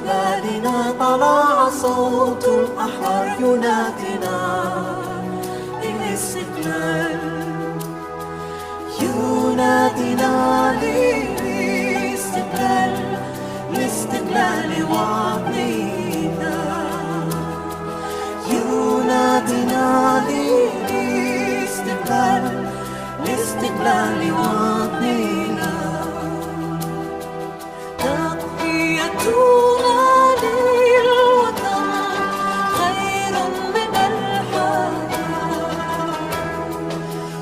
استقلالنا طلع صوت الأحرار ينادينا للاستقلال، ينادينا للاستقلال، لاستقلال وطننا، ينادينا للاستقلال، لاستقلال وطننا. تضحيتنا للوطن خير من الحياة،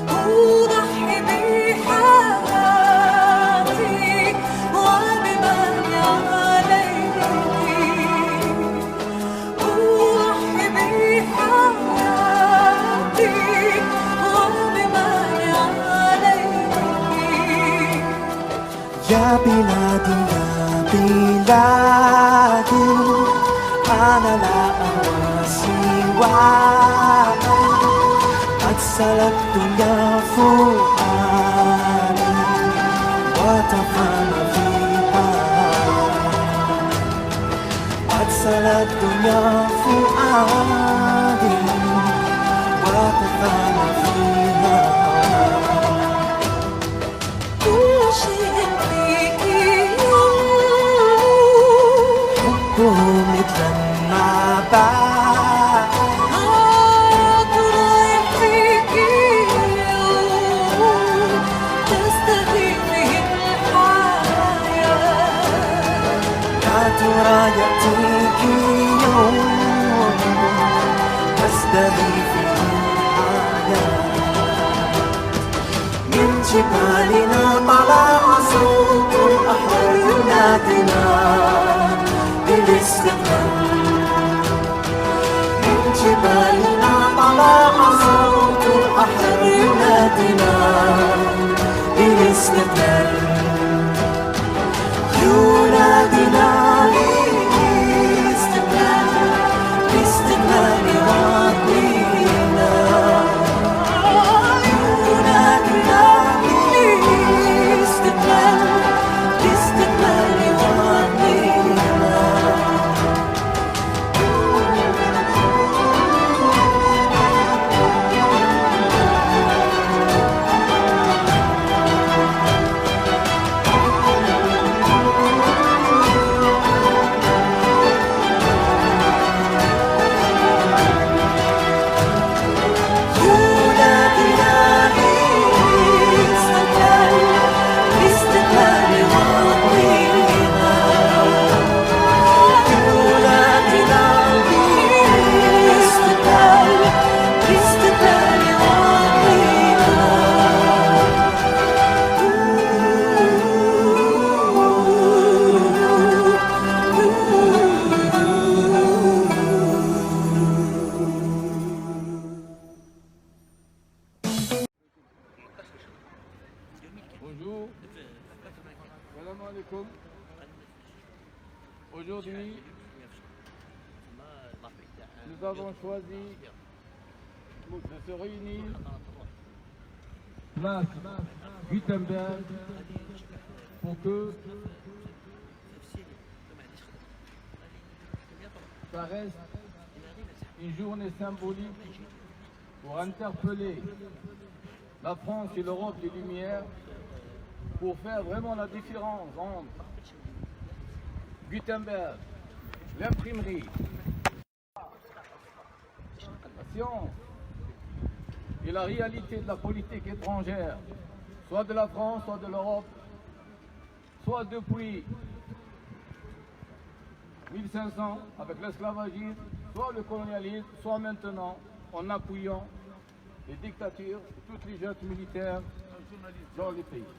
أضحي بحياتي وبمن عليك، أضحي بحياتي وبمن عليك. يا بلادي يا بلادي أنا لا أهوى سواك، قد سلكت يا فؤادي وتفان فيها، قد سلكت يا فؤادي وتفان فيها. كل شيء فيك مثل النبات، رايح فيك تستهي فيه الحياة، يا ترى يأتيك يوم تستهي فيه الحياة. من جبالنا طلع صوت الأحرار ينادينا للاستقلال، من جبالنا طلع صوت الأحرار ينادينا للاستقلال، ينادينا للاستقلال، لاستقلال وطننا، ينادينا للاستقلال، لاستقلال وطننا. Bonjour, salam alaikum. Aujourd'hui, nous avons choisi de se réunir place Gutenberg pour que ça reste une journée symbolique pour interpeller la France et l'Europe des Lumières, pour faire vraiment la différence entre Gutenberg, l'imprimerie, la science et la réalité de la politique étrangère, soit de la France, soit de l'Europe, soit depuis 1500 avec l'esclavagisme, soit le colonialisme, soit maintenant en appuyant les dictatures et toutes les juntes militaires dans les pays.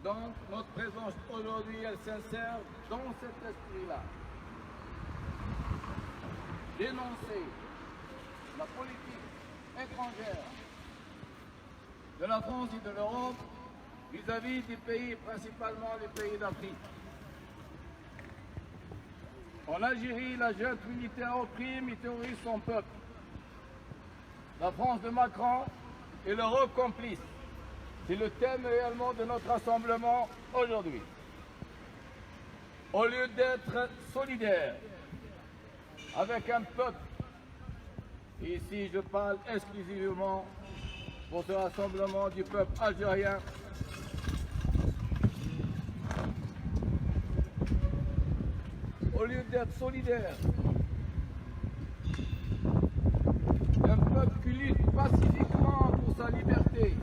Donc notre présence aujourd'hui, elle s'insère dans cet esprit-là. Dénoncer la politique étrangère de la France et de l'Europe vis-à-vis des pays, principalement les pays d'Afrique. En Algérie, la junte militaire opprime et terrorise son peuple. La France de Macron et l'Europe complice. C'est le thème réellement de notre rassemblement aujourd'hui. Au lieu d'être solidaire avec un peuple, et ici je parle exclusivement pour ce rassemblement du peuple algérien, au lieu d'être solidaire, un peuple qui lutte pacifiquement pour sa liberté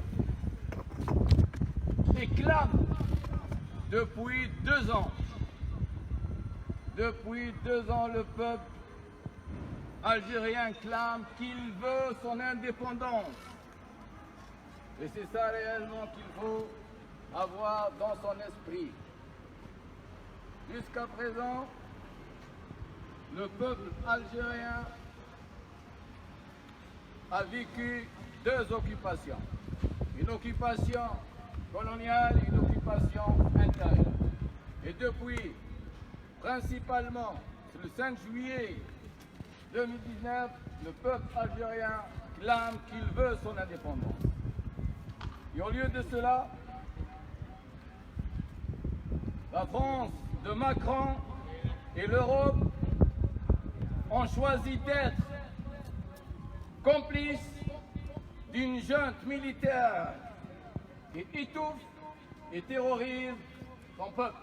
et clame depuis 2 ans. Depuis 2 ans, le peuple algérien clame qu'il veut son indépendance. Et c'est ça réellement qu'il faut avoir dans son esprit. Jusqu'à présent, le peuple algérien a vécu 2 occupations. Une occupation coloniale et une occupation intérieure. Et depuis, principalement, le 5 juillet 2019, le peuple algérien clame qu'il veut son indépendance. Et au lieu de cela, la France de Macron et l'Europe ont choisi d'être complices d'une junte militaire qui étouffe et terrorise son peuple.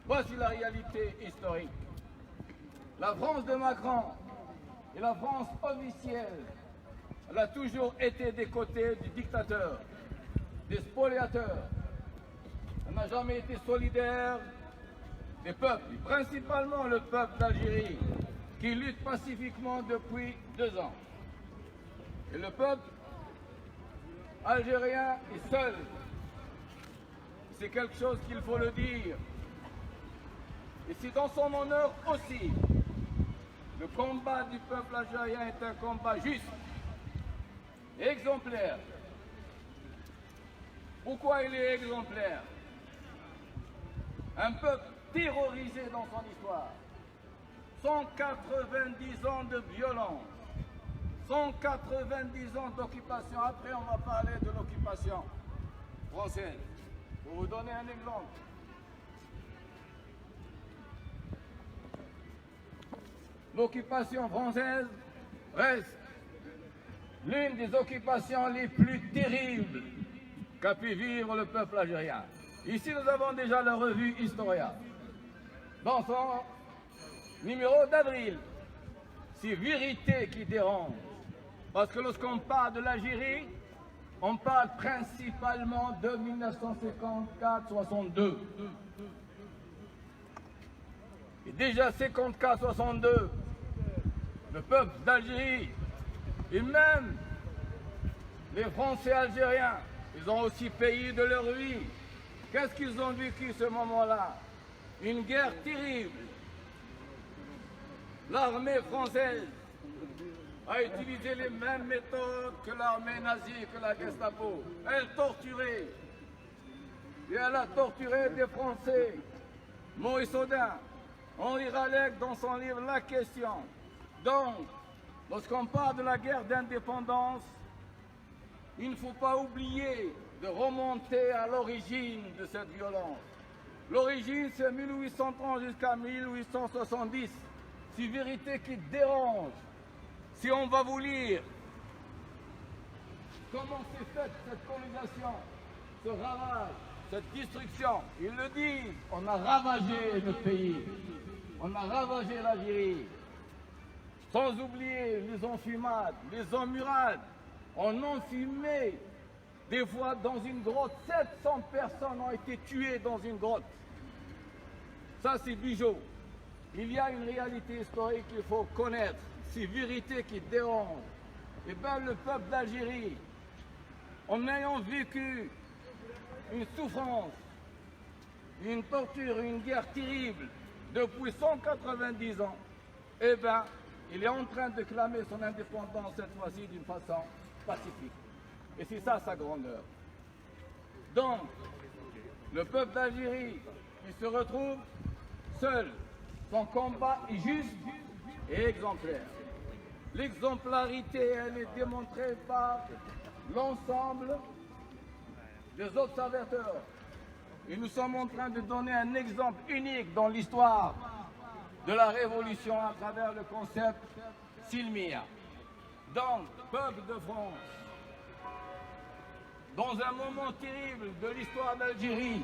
Voici la réalité historique. La France de Macron et la France officielle, elle a toujours été des côtés du dictateur, des spoliateurs. Elle n'a jamais été solidaire des peuples, principalement le peuple d'Algérie, qui lutte pacifiquement depuis 2 ans. Et le peuple algérien est seul. C'est quelque chose qu'il faut le dire. Et c'est dans son honneur aussi. Le combat du peuple algérien est un combat juste et exemplaire. Pourquoi il est exemplaire? Un peuple terrorisé dans son histoire. 190 ans de violence. 190 ans d'occupation. Après, on va parler de l'occupation française. Pour vous donner un exemple. L'occupation française reste l'une des occupations les plus terribles qu'a pu vivre le peuple algérien. Ici, nous avons déjà la revue Historia. Dans son numéro d'avril, c'est vérité qui dérange. Parce que lorsqu'on parle de l'Algérie, on parle principalement de 1954-62. Et déjà 54-62, le peuple d'Algérie et même les Français algériens, ils ont aussi payé de leur vie. Qu'est-ce qu'ils ont vécu ce moment-là? Une guerre terrible. L'armée française a utilisé les mêmes méthodes que l'armée nazie, que la Gestapo. Elle torturait. Et elle a torturé des Français. Maurice Audin, Henri Ralec dans son livre La Question. Donc, lorsqu'on parle de la guerre d'indépendance, il ne faut pas oublier de remonter à l'origine de cette violence. L'origine, c'est 1830 jusqu'à 1870. C'est une vérité qui dérange. Si on va vous lire comment s'est faite cette colonisation, ce ravage, cette destruction, ils le disent, on a ravagé le pays, on a ravagé l'Algérie. Sans oublier les enfumades, les emmurades. On enfumait des fois dans une grotte. 700 personnes ont été tuées dans une grotte. Ça, c'est Bijou. Il y a une réalité historique qu'il faut connaître. C'est vérité qui dérange. Et bien, le peuple d'Algérie, en ayant vécu une souffrance, une torture, une guerre terrible depuis 190 ans, eh bien, il est en train de clamer son indépendance cette fois-ci d'une façon pacifique. Et c'est ça sa grandeur. Donc, le peuple d'Algérie, il se retrouve seul. Son combat est juste et exemplaire. L'exemplarité, elle est démontrée par l'ensemble des observateurs. Et nous sommes en train de donner un exemple unique dans l'histoire de la révolution à travers le concept Silmia. Donc, peuple de France, dans un moment terrible de l'histoire d'Algérie,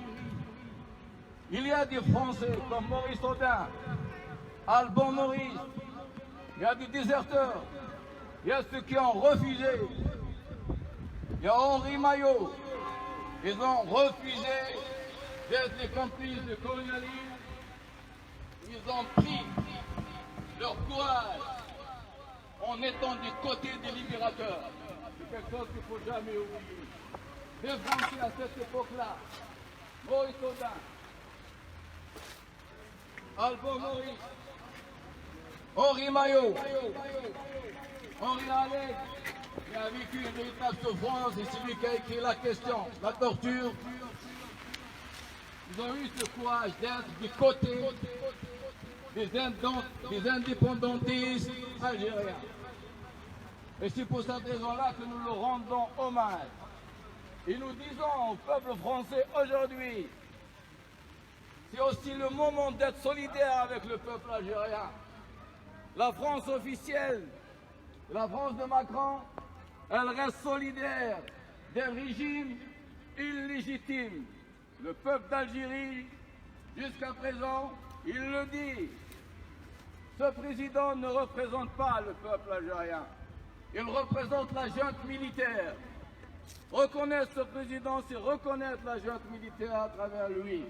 il y a des Français comme Maurice Audin, Alban Maurice, il y a des déserteurs, il y a ceux qui ont refusé, il y a Henri Maillot, ils ont refusé d'être les complices du colonialisme, ils ont pris leur courage en étant du côté des libérateurs. C'est quelque chose qu'il ne faut jamais oublier. Les Français à cette époque-là, Maurice Audin, Alban Maurice, Henri Maillot, Henri Allègre, qui a vécu une véritable souffrance, et c'est lui qui a écrit la question, la torture. Ils ont eu ce courage d'être du côté des indépendantistes algériens. Et c'est pour cette raison-là que nous leur rendons hommage. Et nous disons au peuple français aujourd'hui, c'est aussi le moment d'être solidaire avec le peuple algérien. La France officielle, la France de Macron, elle reste solidaire d'un régime illégitime. Le peuple d'Algérie, jusqu'à présent, il le dit, ce président ne représente pas le peuple algérien. Il représente la junte militaire. Reconnaître ce président, c'est reconnaître la junte militaire à travers lui.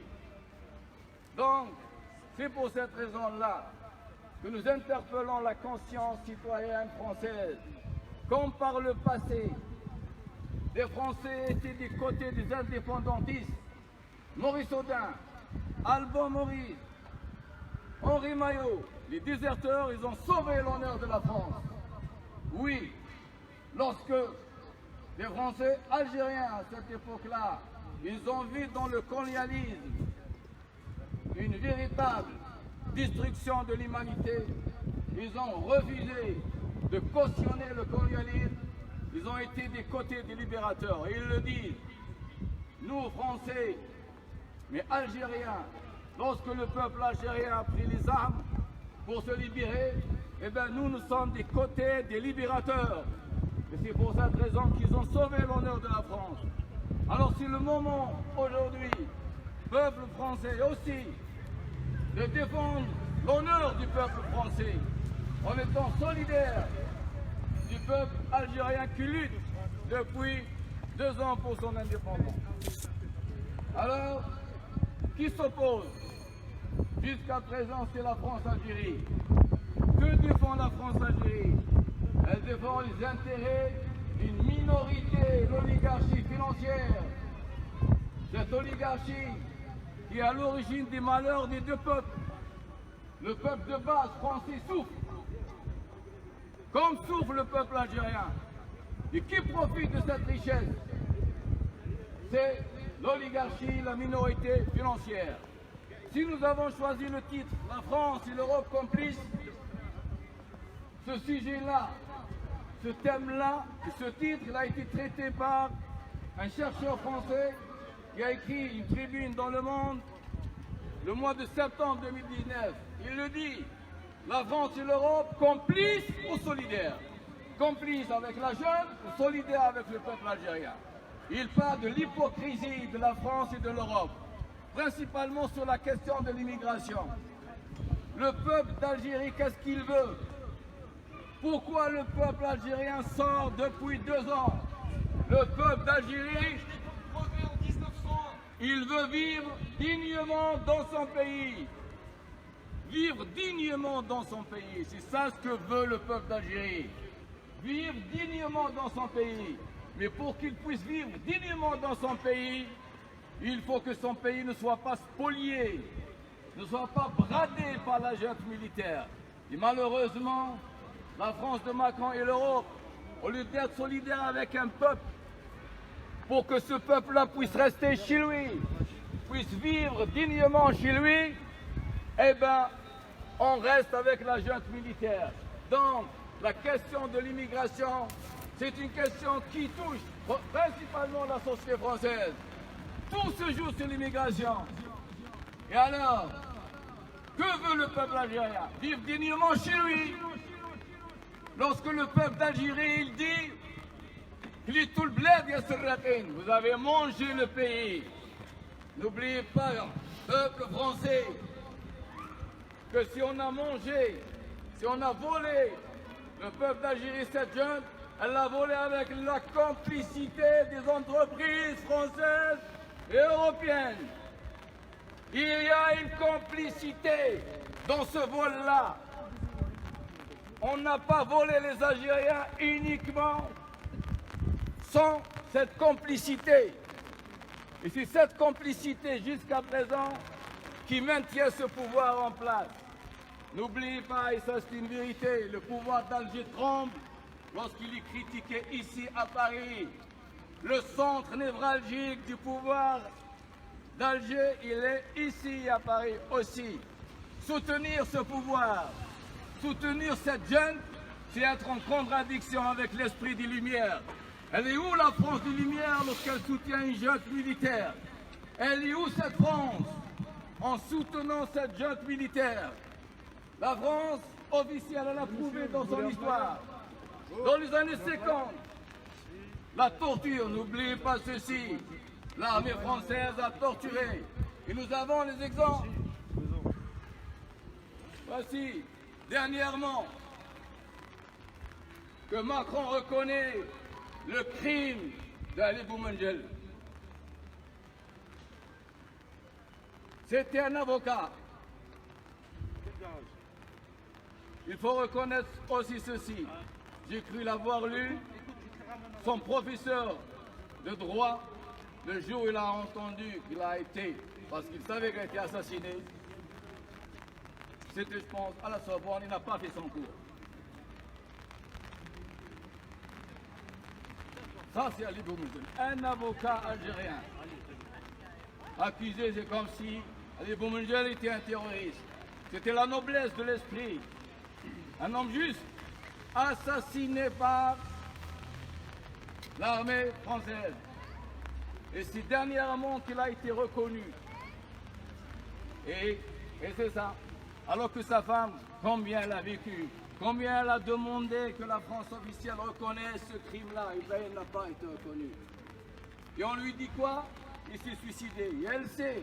Donc, c'est pour cette raison-là que nous interpellons la conscience citoyenne française. Comme par le passé, les Français étaient du côté des indépendantistes. Maurice Audin, Alban Maurice, Henri Maillot, les déserteurs, ils ont sauvé l'honneur de la France. Oui, lorsque les Français algériens à cette époque-là, ils ont vu dans le colonialisme une véritable destruction de l'humanité, ils ont refusé de cautionner le colonialisme, ils ont été des côtés des libérateurs. Et ils le disent, nous Français, mais Algériens, lorsque le peuple algérien a pris les armes pour se libérer, eh bien nous sommes des côtés des libérateurs. Et c'est pour cette raison qu'ils ont sauvé l'honneur de la France. Alors c'est le moment aujourd'hui, peuple français aussi, de défendre l'honneur du peuple français en étant solidaire du peuple algérien qui lutte depuis 2 ans pour son indépendance. Alors, qui s'oppose? Jusqu'à présent, c'est la France-Algérie. Que défend la France-Algérie? Elle défend les intérêts d'une minorité, l'oligarchie financière. Cette oligarchie qui est à l'origine des malheurs des 2 peuples. Le peuple de base français souffre, comme souffre le peuple algérien. Et qui profite de cette richesse? C'est l'oligarchie, la minorité financière. Si nous avons choisi le titre « La France et l'Europe complices », ce sujet-là, ce thème-là, ce titre, il a été traité par un chercheur français qui a écrit une tribune dans Le Monde le mois de septembre 2019. Il le dit, la France et l'Europe complices ou solidaires? Complices avec la jeune ou solidaires avec le peuple algérien? Il parle de l'hypocrisie de la France et de l'Europe, principalement sur la question de l'immigration. Le peuple d'Algérie, qu'est-ce qu'il veut? Pourquoi le peuple algérien sort depuis 2 ans? Le peuple d'Algérie, il veut vivre dignement dans son pays. Vivre dignement dans son pays, c'est ça ce que veut le peuple d'Algérie. Vivre dignement dans son pays. Mais pour qu'il puisse vivre dignement dans son pays, il faut que son pays ne soit pas spolié, ne soit pas bradé par la junte militaire. Et malheureusement, la France de Macron et l'Europe, au lieu d'être solidaires avec un peuple, pour que ce peuple-là puisse rester chez lui, puisse vivre dignement chez lui, eh bien, on reste avec la junte militaire. Donc, la question de l'immigration, c'est une question qui touche principalement totalement la société française. Tout se joue sur l'immigration. Et alors, que veut le peuple algérien? Vivre dignement chez lui. Lorsque le peuple d'Algérie, il dit, il dit tout le bled, vous avez mangé le pays. N'oubliez pas, peuple français, que si on a mangé, si on a volé le peuple d'Algérie, cette jeune, elle l'a volé avec la complicité des entreprises françaises et européennes. Il y a une complicité dans ce vol-là. On n'a pas volé les Algériens uniquement sans cette complicité. Et c'est cette complicité jusqu'à présent qui maintient ce pouvoir en place. N'oubliez pas, et ça c'est une vérité, le pouvoir d'Alger tremble lorsqu'il est critiqué ici à Paris. Le centre névralgique du pouvoir d'Alger, il est ici à Paris aussi. Soutenir ce pouvoir, soutenir cette jeune, c'est être en contradiction avec l'esprit des Lumières. Elle est où la France des Lumières lorsqu'elle soutient une junte militaire? Elle est où cette France en soutenant cette junte militaire? La France officielle, elle a prouvé dans son histoire, dans les années 50, la torture, n'oubliez pas ceci, l'armée française a torturé. Et nous avons les exemples. Voici, dernièrement, que Macron reconnaît le crime d'Ali Boumengel. C'était un avocat. Il faut reconnaître aussi ceci. J'ai cru l'avoir lu. Son professeur de droit, le jour où il a entendu qu'il a été, parce qu'il savait qu'il a été assassiné, c'était, je pense, à la Sorbonne, il n'a pas fait son cours. Ça, c'est Ali Boumengel, un avocat algérien. Accusé, c'est comme si Ali Boumengel était un terroriste. C'était la noblesse de l'esprit. Un homme juste, assassiné par l'armée française. Et c'est dernièrement qu'il a été reconnu. Et c'est ça. Alors que sa femme, combien elle a vécu, combien elle a demandé que la France officielle reconnaisse ce crime-là, et bien il n'a pas été reconnu. Et on lui dit quoi? Il s'est suicidé. Et elle sait,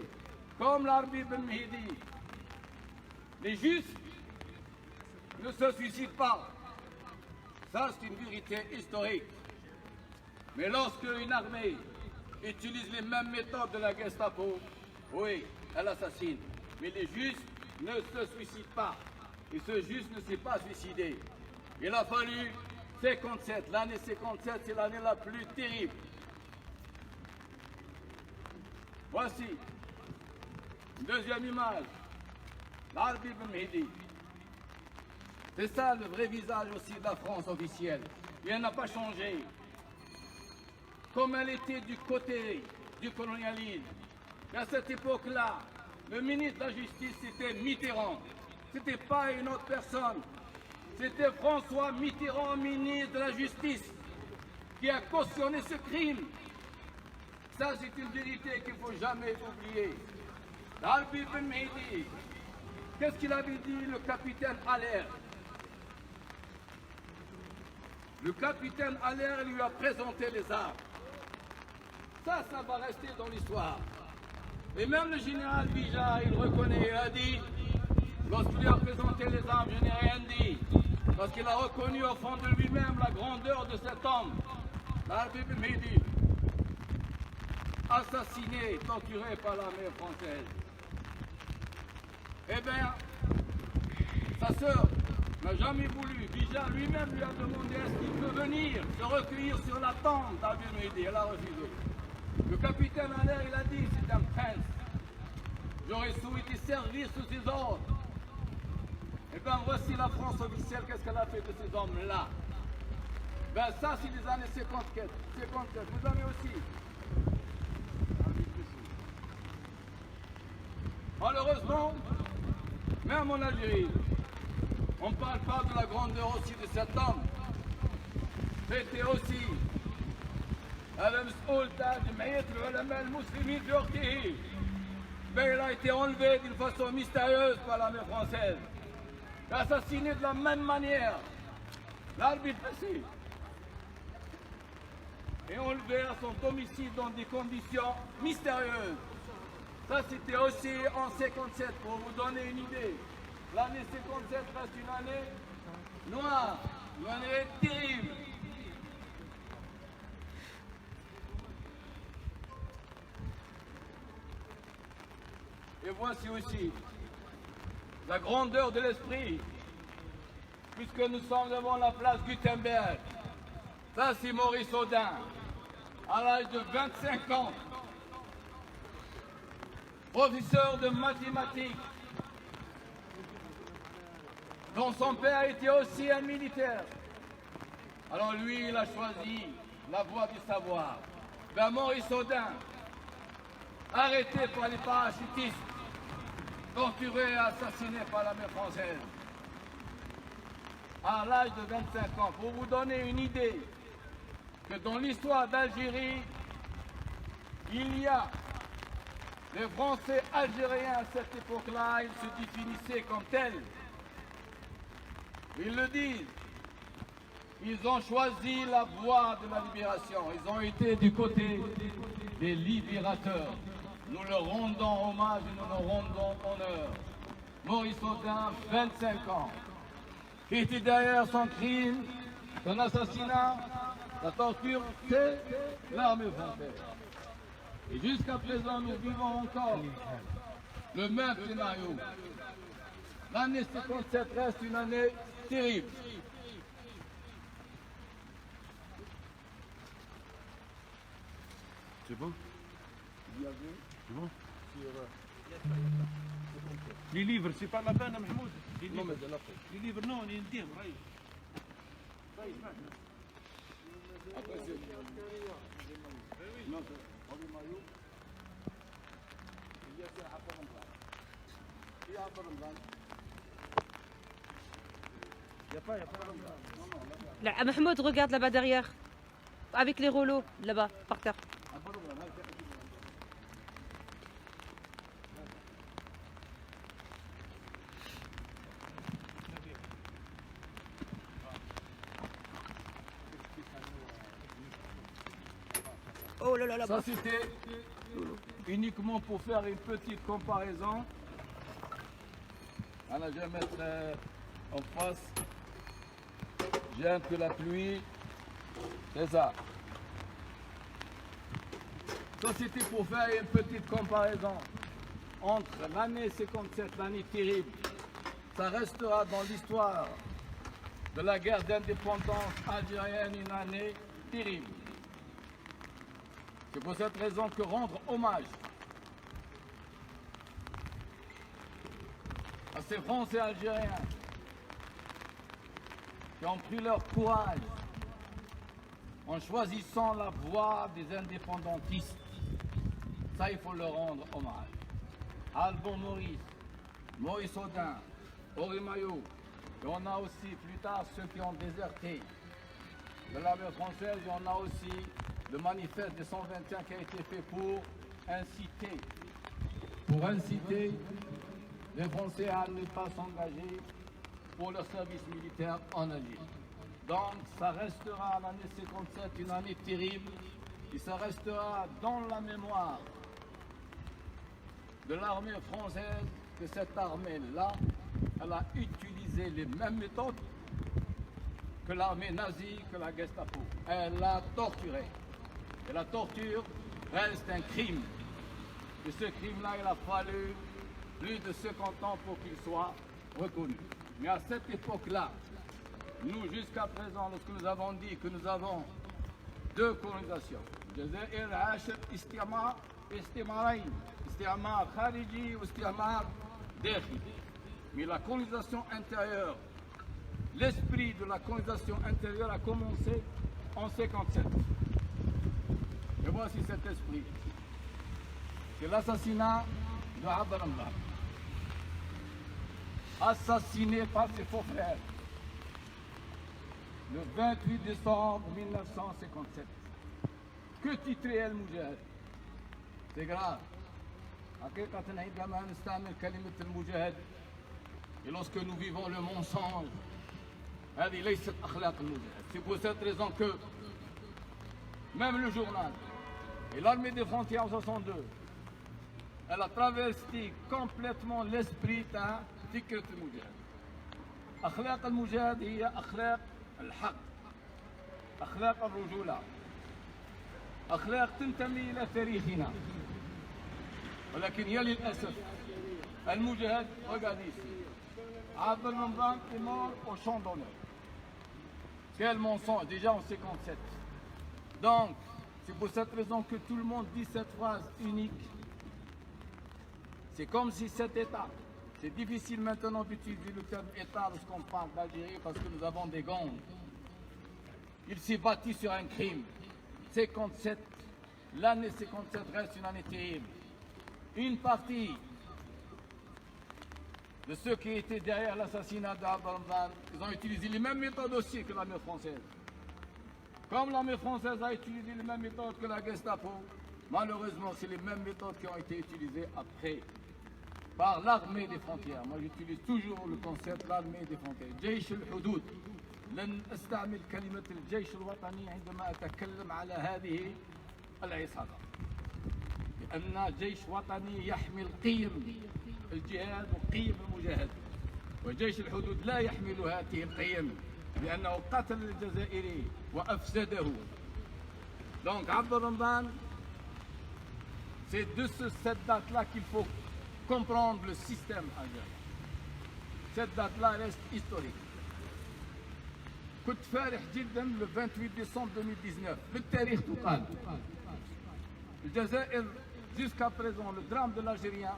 comme l'Arbi Ben Mehdi, les justes ne se suicident pas. Ça, c'est une vérité historique. Mais lorsque une armée utilise les mêmes méthodes de la Gestapo, oui, elle assassine. Mais les justes ne se suicident pas. Et ce juste ne s'est pas suicidé. Il a fallu 57. L'année 57, c'est l'année la plus terrible. Voici une deuxième image. L'Arbi Ben Mehdi. C'est ça le vrai visage aussi de la France officielle. Et elle n'a pas changé. Comme elle était du côté du colonialisme. Et à cette époque-là, le ministre de la Justice, c'était Mitterrand. Ce n'était pas une autre personne. C'était François Mitterrand, ministre de la Justice, qui a cautionné ce crime. Ça, c'est une vérité qu'il ne faut jamais oublier. L'Arbi Ben Mehdi, qu'est-ce qu'il avait dit le capitaine Allaire? Le capitaine Allaire lui a présenté les armes. Ça va rester dans l'histoire. Et même le général Vija, il reconnaît, il a dit, lorsqu'il lui a présenté les armes, je n'ai rien dit. Parce qu'il a reconnu au fond de lui-même la grandeur de cet homme. L'Arbi Ben Mehdi, assassiné, torturé par l'armée française. Eh bien, sa sœur n'a jamais voulu. Vija lui-même lui a demandé est-ce qu'il peut venir se recueillir sur la tombe d'Arbi Ben Mehdi. Elle a refusé. Le capitaine Allaire, il a dit, c'est un prince. J'aurais souhaité servir sous ses ordres. Et bien voici la France officielle, qu'est-ce qu'elle a fait de ces hommes-là? Ben ça, c'est les années 54. Vous avez aussi. Malheureusement, même en Algérie, on ne parle pas de la grandeur aussi de cet homme. C'était aussi هذا مسؤول تاع جمعية العلماء المسلمين في وقته. Mais il a été enlevé d'une façon mystérieuse par l'armée française. Assassiné de la même manière. L'arbitre précis. Et enlevé à son domicile dans des conditions mystérieuses. Ça, c'était aussi en 57, pour vous donner une idée. L'année 57 reste une année noire, une année terrible. Et voici aussi la grandeur de l'esprit, puisque nous sommes devant la place Gutenberg. Ça, c'est Maurice Audin, à l'âge de 25 ans, professeur de mathématiques, dont son père était aussi un militaire. Alors lui, il a choisi la voie du savoir. Ben, Maurice Audin, arrêté par les parachutistes, torturé et assassiné par l'armée française, à l'âge de 25 ans. Pour vous donner une idée, que dans l'histoire d'Algérie, il y a les Français algériens à cette époque-là, ils se définissaient comme tels. Ils le disent. Ils ont choisi la voie de la libération. Ils ont été du côté des libérateurs. Nous leur rendons hommage et nous leur rendons honneur. Maurice Audin, 25 ans, qui était derrière son crime, son assassinat, la torture, c'est l'armée française. Et jusqu'à présent, nous vivons encore le même scénario. L'année 57 reste une année terrible. C'est bon? C'est bon? Les livres, c'est pas la peine, Mahmoud. Les livres, les livres, non, on est indien, right? Après, c'est... Non, c'est... Là, Mahmoud, regarde là-bas derrière. Avec les rouleaux, là-bas, par terre. Oh là là là. Ça, c'était uniquement pour faire une petite comparaison. Alors, je vais mettre en face. J'aime que la pluie. C'est ça. Ça, c'était pour faire une petite comparaison entre l'année 57, l'année terrible. Ça restera dans l'histoire de la guerre d'indépendance algérienne une année terrible. C'est pour cette raison que rendre hommage à ces Français algériens qui ont pris leur courage en choisissant la voie des indépendantistes. Ça, il faut leur rendre hommage. Alban Maurice, Maurice Audin, Henri Maillot, et on a aussi plus tard ceux qui ont déserté de l'armée française, et on a aussi le manifeste de 121 qui a été fait pour inciter les Français à ne pas s'engager pour leur service militaire en Algérie. Donc ça restera l'année 57 une année terrible et ça restera dans la mémoire de l'armée française que cette armée-là, elle a utilisé les mêmes méthodes que l'armée nazie, que la Gestapo. Elle l'a torturé. Et la torture reste un crime. Et ce crime-là, il a fallu plus de 50 ans pour qu'il soit reconnu. Mais à cette époque-là, nous, jusqu'à présent, lorsque nous avons dit que nous avons deux colonisations, الجزائر عاشت استعمارين، استعمار خارجي واستعمار داخلي. Mais la colonisation intérieure, l'esprit de la colonisation intérieure a commencé en 57. Et voici cet esprit. C'est l'assassinat de Abdelhamid, assassiné par ses faux frères le 28 décembre 1957. que titrer El Moujahid. C'est grave. حقيقة عندما نستعمل كلمة المجاهد et lorsque nous vivons le mensonge, هذه ليست أخلاق المجاهد. C'est pour cette raison que même le journal et l'armée des frontières en 62, elle a traversé complètement l'esprit de فكرة المجاهد. أخلاق المجاهد هي أخلاق الحق، أخلاق الرجولة، أخلاق تنتمي إلى تاريخنا. ولكن يا للأسف المجاهد regardez ici عبد المنظم est mort au champ d'honneur. Quel mensonge, déjà en 57. Donc c'est pour cette raison que tout le monde dit cette phrase unique. C'est comme si cet État, c'est difficile maintenant d'utiliser le terme État lorsqu'on parle d'Algérie parce que nous avons des gangs. Il s'est bâti sur un crime. 57, l'année 57 reste une année terrible. Une partie de ceux qui étaient derrière l'assassinat d'Abd al-Rahman, ils ont utilisé les mêmes méthodes aussi que l'armée française. Comme l'armée française a utilisé les mêmes méthodes que la Gestapo, malheureusement, c'est les mêmes méthodes qui ont été utilisées après par l'armée des frontières. Moi, j'utilise toujours le concept l'armée des frontières. جيش الحدود. لن أستعمل كلمة الجيش الوطني عندما أتكلم على هذه العصابة. لأن جيش وطني يحمل قيم الجهاد وقيم المجاهدة. وجيش الحدود لا يحمل هذه القيم لأنه قتل الجزائري وأفسده. Donc, Abd al-Rahman, c'est de cette date-là qu'il faut comprendre le système algérien. Cette date-là reste historique. كنت فارح جدا le 28 décembre 2019 بالتاريخ تقال الجزائر jusqu'à présent le drame de l'Algérien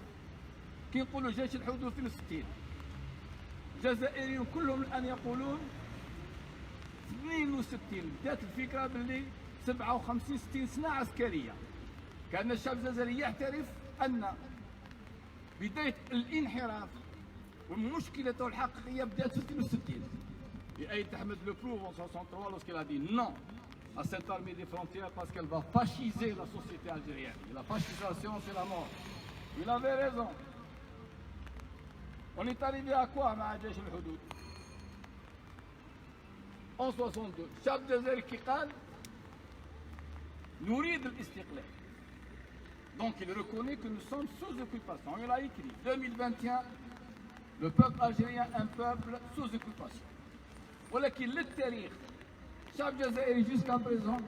كي نقولوا جيش الحدود 62 الجزائريين كلهم الآن يقولون 62 بدات الفكرة باللي 57 60 سنة عسكرية. كان الشعب الجزائري يعترف أن بداية الانحراف ومشكلته الحقيقية بدات في 62. Et Aït Ahmed le prouve en 63 lorsqu'il a dit non à cette armée des frontières parce qu'elle va fasciser la société algérienne. Et la fascisation, c'est la mort. Il avait raison. On est arrivé à quoi, مع جيش الحدود? En 62, الشعب الجزائري qui قال نريد الاستقلال. Donc il reconnaît que nous sommes sous occupation. Il a écrit 2021, le peuple algérien, un peuple sous occupation. ولكن للتاريخ الشعب الجزائري jusqu'à présent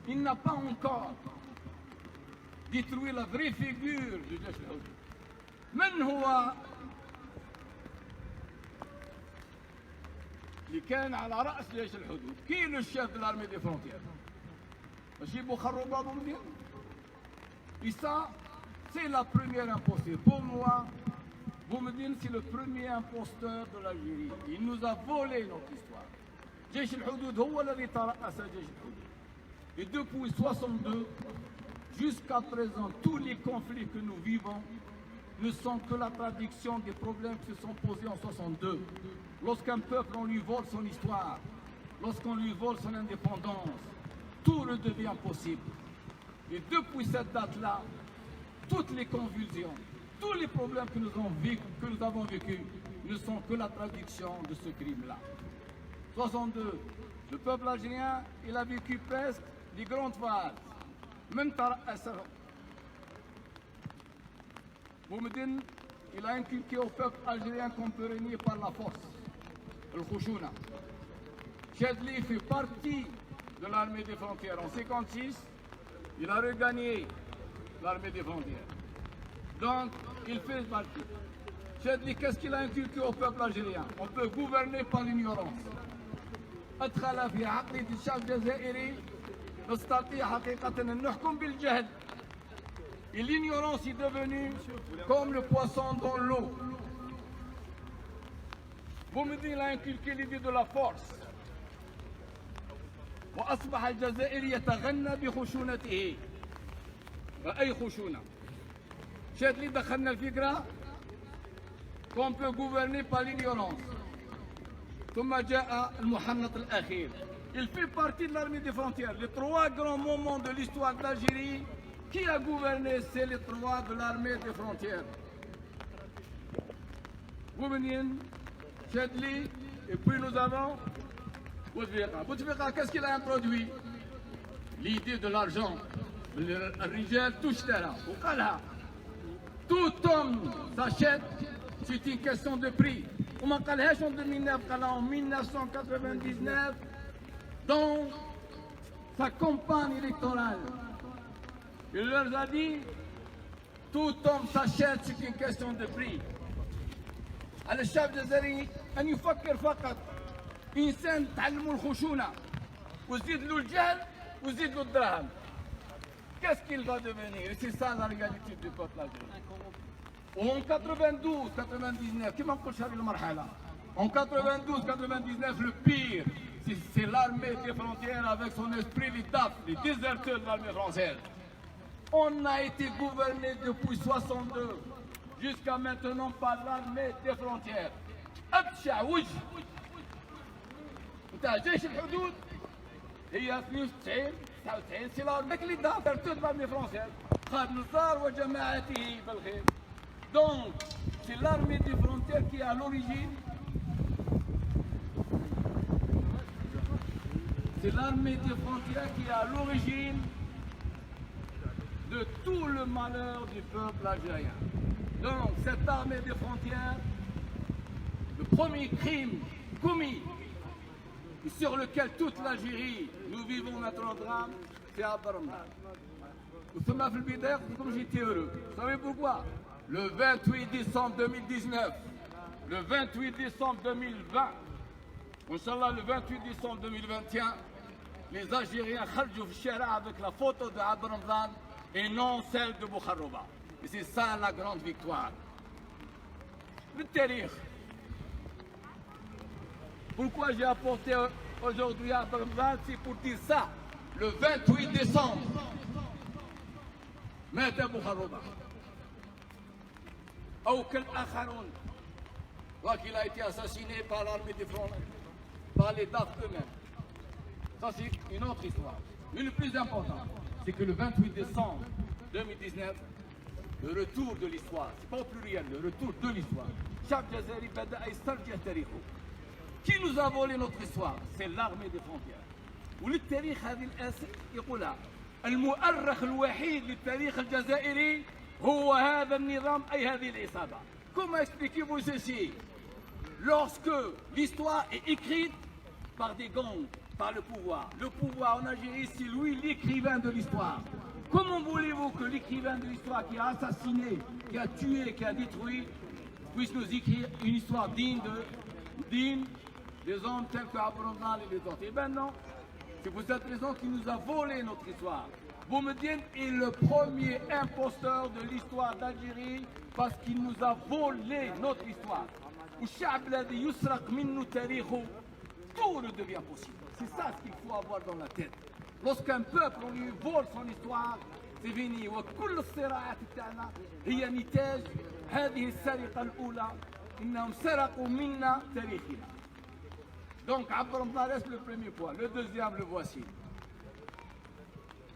il n'a pas encore détruit la vraie figure du جيش الحدود. من هو اللي كان على رأس جيش الحدود؟ كي لو chef de l'armée des frontières ماشي بوخروب أبو مدين. Et ça c'est la première imposture. Pour moi Boumediene, c'est le premier imposteur de l'Algérie. Il nous a volé notre histoire. جيش الحدود هو الذي ترأس جيش الحدود. Et depuis 62, jusqu'à présent, tous les conflits que nous vivons ne sont que la traduction des problèmes qui se sont posés en 62. Lorsqu'un peuple, on lui vole son histoire, lorsqu'on lui vole son indépendance, tout redevient possible. Et depuis cette date-là, toutes les convulsions, tous les problèmes que nous avons vécus ne sont que la traduction de ce crime-là. 62, le peuple algérien, il a vécu presque des grandes phases. Même Boumediene, il a inculqué au peuple algérien qu'on peut régner par la force. Le Khouchouna. Chadli fait partie de l'armée des frontières. En 56, il a regagné l'armée des frontières. Donc, il fait partie. Chadli, qu'est-ce qu'il a inculqué au peuple algérien? On peut gouverner par l'ignorance. أدخل في عقلية الشعب الجزائري نستطيع حقيقة أن نحكم بالجهل. Et l'ignorance est devenue comme le poisson dans l'eau. Boumediene a inculqué l'idée de la force. وأصبح الجزائري يتغنى بخشونته. أي خشونة؟ Chadli دخلنا الفكرة qu'on peut gouverner par l'ignorance. ثم جاء المحنط الأخير Il fait partie de l'armée des frontières. Les trois grands moments de l'histoire d'Algérie, qui a gouverné, c'est les trois de l'armée des frontières. Boumediene, Chedli, et puis nous avons Bouteflika. Bouteflika, qu'est-ce qu'il a introduit? L'idée de l'argent. الرجال تشترى وقالها tout homme s'achète, c'est une question de prix. On m'a قالهاش en 2009, قالها en 1999 dans sa campagne électorale. Il leur a dit tout homme s'achète, c'est une question de prix. على الشعب الجزائري أن يفكر فقط إنسان تعلموا الخشونة وزيد له الجهل وزيد له الدراهم. Qu'est-ce qu'il va devenir? Et c'est ça la réalité du peuple algérien. En 92, 99, qui m'a couché avec le marhala? En 92, 99, le pire, c'est l'armée des frontières avec son esprit, les DAF, les déserteurs de l'armée française. On a été gouverné depuis 62 jusqu'à maintenant par l'armée des frontières. أبشع وجه بتاع جيش الحدود هي 92 99 سي l'armée اللي دافرت de l'armée française خالد نصار وجماعته بالخير. Donc c'est l'armée des frontières qui est à l'origine. C'est l'armée des frontières qui est à l'origine de tout le malheur du peuple algérien. Donc cette armée des frontières, le premier crime commis et sur lequel toute l'Algérie, nous vivons notre drame, c'est Abraham. Nous sommes à Fulbidère, comme j'étais heureux. Vous savez pourquoi? Le 28 décembre 2019, le 28 décembre 2020, Inch'Allah, le 28 décembre 2021, les Algériens kharjou fi shara avec la photo de Abraham et non celle de Bouharouba. Et c'est ça la grande victoire. Le Térikh. Pourquoi j'ai apporté aujourd'hui à Abraham, c'est pour dire ça. Le 28 décembre, مات أبو خروبة أو كالآخرون qu'il a été assassiné par l'armée des frontières, par les DAF eux-mêmes. Ça c'est une autre histoire. Mais le plus important, c'est que le 28 décembre 2019, le retour de l'histoire, c'est pas au pluriel, le retour de l'histoire. Chaque Jazairi bada يسترجع تاريخه. Qui nous a volé notre histoire? C'est l'armée des frontières. وللتاريخ هذه الأسئلة يقولها المؤرخ الوحيد للتاريخ الجزائري هو هذا النظام أي هذه العصابة. Comment expliquez-vous ceci? Lorsque l'histoire est écrite par des gangs, par le pouvoir en Algérie, c'est lui l'écrivain de l'histoire. Comment voulez-vous que l'écrivain de l'histoire qui a assassiné, qui a tué, qui a détruit, puisse nous écrire une histoire digne des hommes tels que Abraham et les autres? Eh bien non, c'est pour cette raison qu'il nous a volé notre histoire. Boumediene est le premier imposteur de l'histoire d'Algérie parce qu'il nous a volé notre histoire. Tout ne devient possible. C'est ça ce qu'il faut avoir dans la tête. Lorsqu'un peuple, on lui vole son histoire, c'est fini. وكل الصراعات تاعنا هي نتاج هذه السرقة الأولى. إنهم سرقوا منا تاريخنا. Donc, Abraham reste le premier point. Le deuxième, le voici.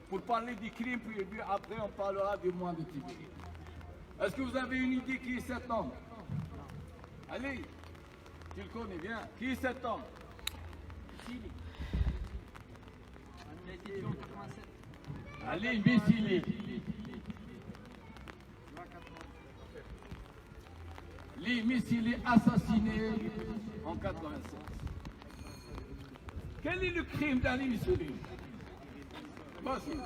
Pour parler des crimes, puis après on parlera du mois de Tibéri. Est-ce que vous avez une idée qui est cet homme? Allez, tu le connais bien. Qui est cet homme? Ali Missili. Li Missili assassiné en 96. Quel est le crime d'Ali Missili? Voici.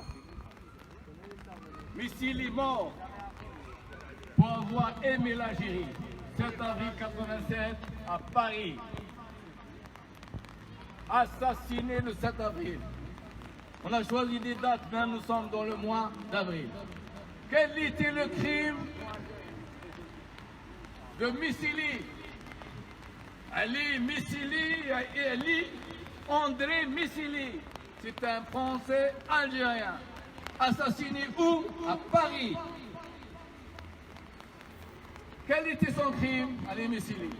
Missili mort pour avoir aimé l'Algérie. 7 avril 87 à Paris. Assassiné le 7 avril. On a choisi des dates, même nous sommes dans le mois d'avril. Quel était le crime de Missili? Ali Missili et Ali André Missili. C'est un Français algérien. Assassiné où? À Paris. Quel était son crime, Ali Missili?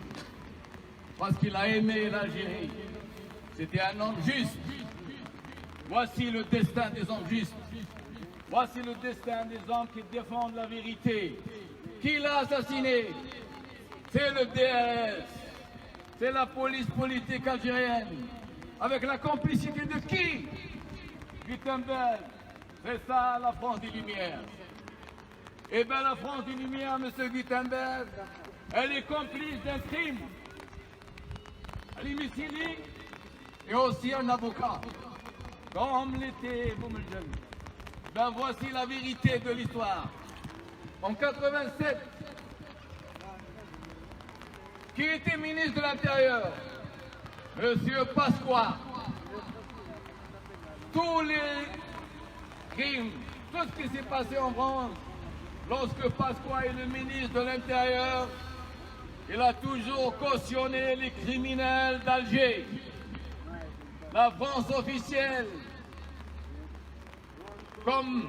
Parce qu'il a aimé l'Algérie. C'était un homme juste. Voici le destin des hommes justes. Voici le destin des hommes qui défendent la vérité. Qui l'a assassiné? C'est le DRS. C'est la police politique algérienne. Avec la complicité de qui? Gutenberg. C'est ça la France des Lumières. Eh bien la France des Lumières, M. Gutenberg, elle est complice d'un crime. Ali Missili est aussi un avocat. Comme l'était Boumedjel. Ben voici la vérité de l'histoire. En 87, qui était ministre de l'Intérieur? Monsieur Pasqua. Tous les crimes, tout ce qui s'est passé en France, lorsque Pasqua est le ministre de l'Intérieur, il a toujours cautionné les criminels d'Alger. La France officielle, comme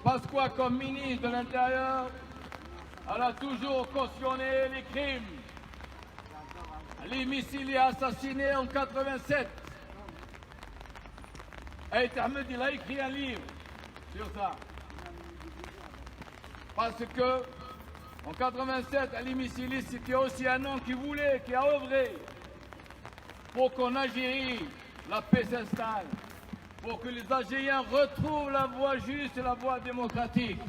Pasqua comme ministre de l'Intérieur, elle a toujours cautionné les crimes. Ali Missili a assassiné en 87. Et Ahmed, il a écrit un livre sur ça. Parce que en 87, Ali Missili, c'était aussi un homme qui voulait, qui a œuvré pour qu'en Algérie, la paix s'installe, pour que les Algériens retrouvent la voie juste et la voie démocratique.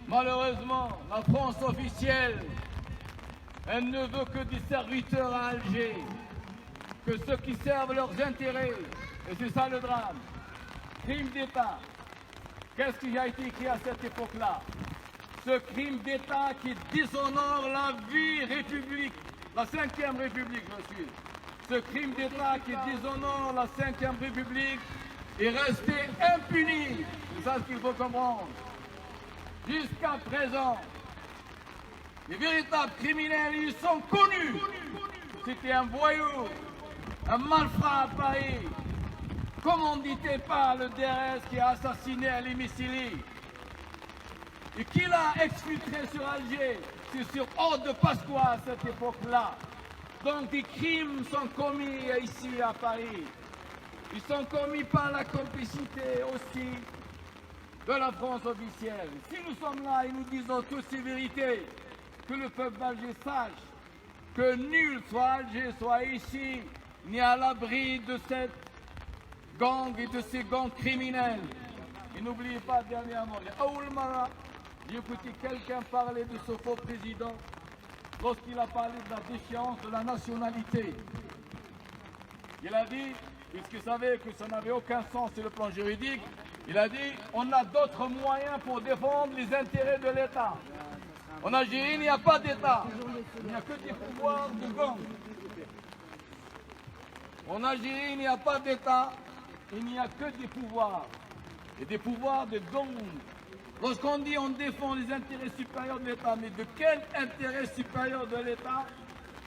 Malheureusement, la France officielle, elle ne veut que des serviteurs à Alger, que ceux qui servent leurs intérêts. Et c'est ça le drame. Crime d'État. Qu'est-ce qui a été écrit à cette époque-là? Ce crime d'État qui déshonore la vie république, la 5e République, monsieur. Ce crime d'État qui déshonore la 5e République est resté impuni. C'est ça ce qu'il faut comprendre. Jusqu'à présent, les véritables criminels, ils sont connus. C'était un voyou, un malfrat à Paris, commandité par le DRS qui a assassiné Ali Missili. Et qui l'a exfiltré sur Alger? C'est sur ordre de Pasqua à cette époque-là. Donc des crimes sont commis ici à Paris. Ils sont commis par la complicité aussi de la France officielle. Si nous sommes là et nous disons toutes ces vérités, que le peuple d'Alger sache que nul, soit Alger, soit ici, n'est à l'abri de cette gang et de ces gangs criminels. Et n'oubliez pas dernièrement, j'ai écouté quelqu'un parler de ce faux président lorsqu'il a parlé de la déchéance de la nationalité. Il a dit, puisqu'il savait que ça n'avait aucun sens sur le plan juridique, il a dit on a d'autres moyens pour défendre les intérêts de l'État. En Algérie, il n'y a pas d'État. Il n'y a que des pouvoirs de gang. En Algérie, il n'y a pas d'État. Il n'y a que des pouvoirs. Et des pouvoirs de gang. Lorsqu'on dit on défend les intérêts supérieurs de l'État, mais de quel intérêt supérieur de l'État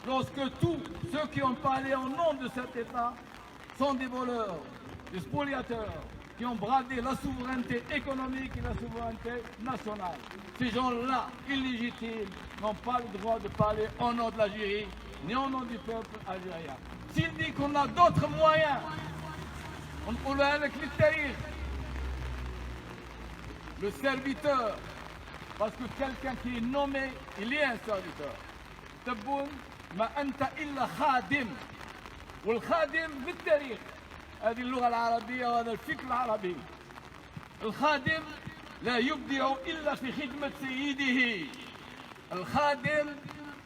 lorsque tous ceux qui ont parlé en nom de cet État sont des voleurs, des spoliateurs, qui ont bradé la souveraineté économique et la souveraineté nationale. Ces gens-là, illégitimes, n'ont pas le droit de parler au nom de l'Algérie, ni au nom du peuple algérien. S'il dit qu'on a d'autres moyens, on l'a avec l'Italie, le serviteur, parce que quelqu'un qui est nommé, il est un serviteur. تبون ما أنت إلا خادم والخادم بالتاريخ هذه اللغة العربية وهذا الفكر العربي الخادم لا يبدع إلا في خدمة سيده الخادم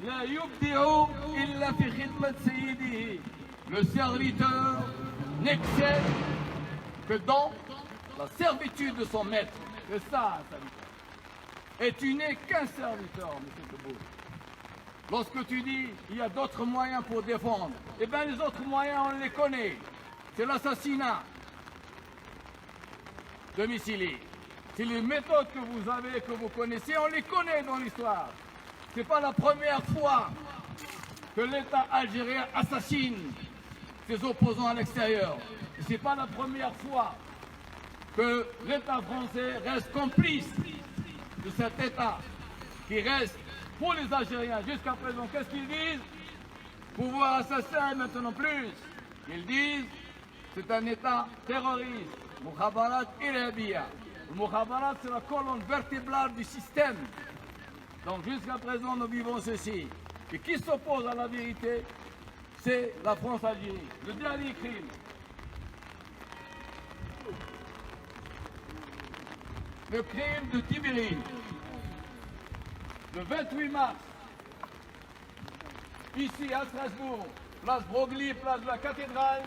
لا يبدع إلا في خدمة سيده Le serviteur n'excelle que dans la servitude de son maître. C'est ça, un serviteur. Et tu n'es qu'un serviteur, M. Tebboune. Lorsque tu dis il y a d'autres moyens pour défendre, eh bien les autres moyens, on les connaît. C'est l'assassinat de Missili. C'est les méthodes que vous avez, que vous connaissez, on les connaît dans l'histoire. Ce n'est pas la première fois que l'État algérien assassine ses opposants à l'extérieur. Ce n'est pas la première fois que l'État français reste complice de cet État qui reste pour les Algériens jusqu'à présent. Qu'est-ce qu'ils disent? Pouvoir assassin maintenant plus. Ils disent c'est un État terroriste. Mukhabarat irhabia. Le Mukhabarat, c'est la colonne vertébrale du système. Donc jusqu'à présent, nous vivons ceci. Et qui s'oppose à la vérité, c'est la France-Algérie. Le dernier crime. Le crime de Tibérine. Le 28 mars, ici à Strasbourg, place Broglie, place de la cathédrale,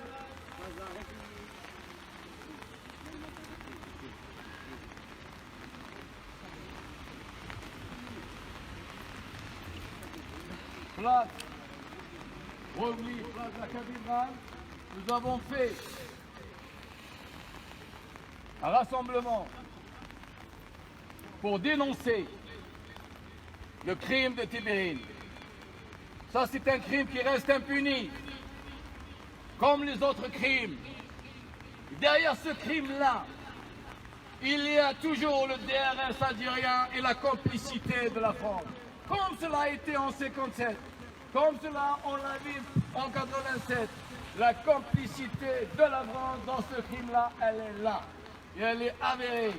place Broglie, place de la cathédrale, nous avons fait un rassemblement pour dénoncer le crime de Tibérine. Ça, c'est un crime qui reste impuni, comme les autres crimes. Derrière ce crime-là, il y a toujours le DRS algérien et la complicité de la France. Comme cela a été en 57, comme cela on l'a vu en 87, la complicité de la France dans ce crime-là, elle est là. Et elle est avérée,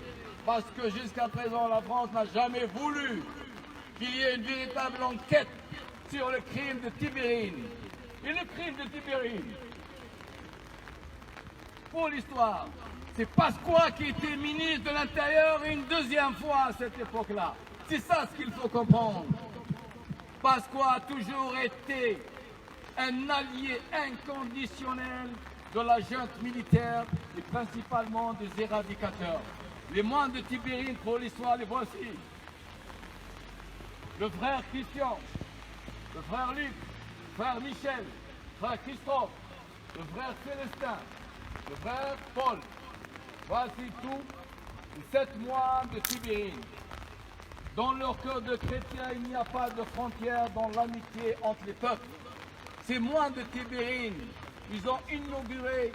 parce que jusqu'à présent, la France n'a jamais voulu qu'il y ait une véritable enquête sur le crime de Tibérine. Et le crime de Tibérine, pour l'histoire, c'est Pasqua qui était ministre de l'Intérieur une deuxième fois à cette époque-là. C'est ça ce qu'il faut comprendre. Pasqua a toujours été un allié inconditionnel de la junte militaire et principalement des éradicateurs. Les moines de Tibérine, pour l'histoire, les voici. Le frère Christian, le frère Luc, le frère Michel, le frère Christophe, le frère Célestin, le frère Paul. Voici tous les 7 moines de Tibérine. Dans leur cœur de chrétiens, il n'y a pas de frontière dans l'amitié entre les peuples. Ces moines de Tibérine, ils ont inauguré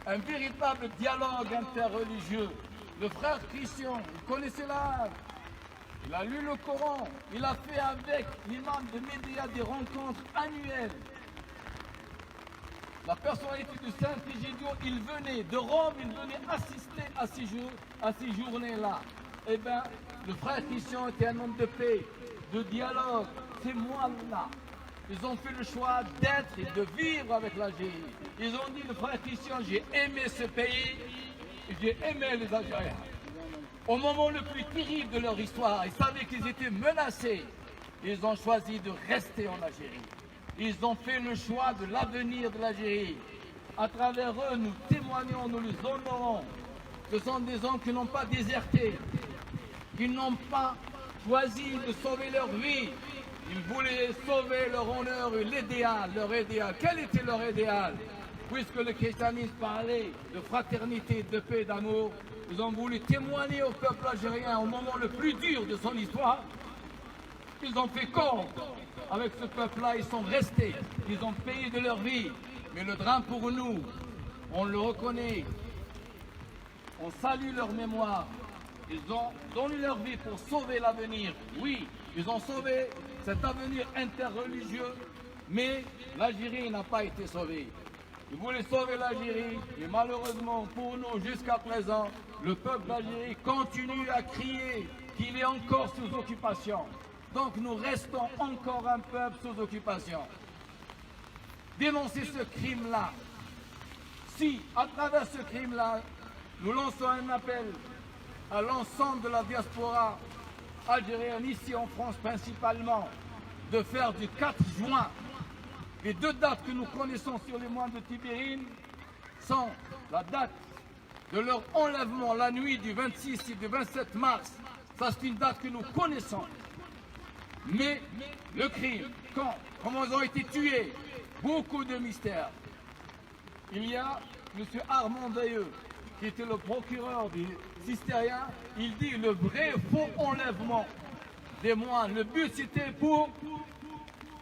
un véritable dialogue interreligieux. Le frère Christian, vous connaissez l'art. Il a lu le Coran, il a fait avec l'imam de Médéa des rencontres annuelles. La personnalité de Saint-Egidio, il venait de Rome, il venait assister à ces journées-là. Eh bien, le frère Christian était un homme de paix, de dialogue. Ces moines-là, ils ont fait le choix d'être et de vivre avec l'Algérie. Ils ont dit, le frère Christian, j'ai aimé ce pays, et j'ai aimé les Algériens. Au moment le plus terrible de leur histoire, ils savaient qu'ils étaient menacés. Ils ont choisi de rester en Algérie. Ils ont fait le choix de l'avenir de l'Algérie. À travers eux, nous témoignons, nous les honorons. Ce sont des hommes qui n'ont pas déserté, qui n'ont pas choisi de sauver leur vie. Ils voulaient sauver leur honneur et l'idéal, leur idéal. Quel était leur idéal? Puisque le christianisme parlait de fraternité, de paix, d'amour, ils ont voulu témoigner au peuple algérien au moment le plus dur de son histoire. Ils ont fait corps avec ce peuple-là, ils sont restés, ils ont payé de leur vie. Mais le drame pour nous, on le reconnaît, on salue leur mémoire. Ils ont donné leur vie pour sauver l'avenir. Oui, ils ont sauvé cet avenir interreligieux, mais l'Algérie n'a pas été sauvée. Ils voulaient sauver l'Algérie, et malheureusement pour nous, jusqu'à présent, le peuple d'Algérie continue à crier qu'il est encore sous occupation. Donc nous restons encore un peuple sous occupation. Dénoncer ce crime-là. Si, à travers ce crime-là, nous lançons un appel à l'ensemble de la diaspora algérienne, ici en France principalement, de faire du 4 juin. Les 2 dates que nous connaissons sur les moines de Tibérine sont la date de leur enlèvement, la nuit du 26 et du 27 mars. Ça, c'est une date que nous connaissons. Mais le crime, quand, comment ils ont été tués, beaucoup de mystères. Il y a M. Armand Dailleux, qui était le procureur des Cistériens. Il dit le vrai faux enlèvement des moines. Le but, c'était pour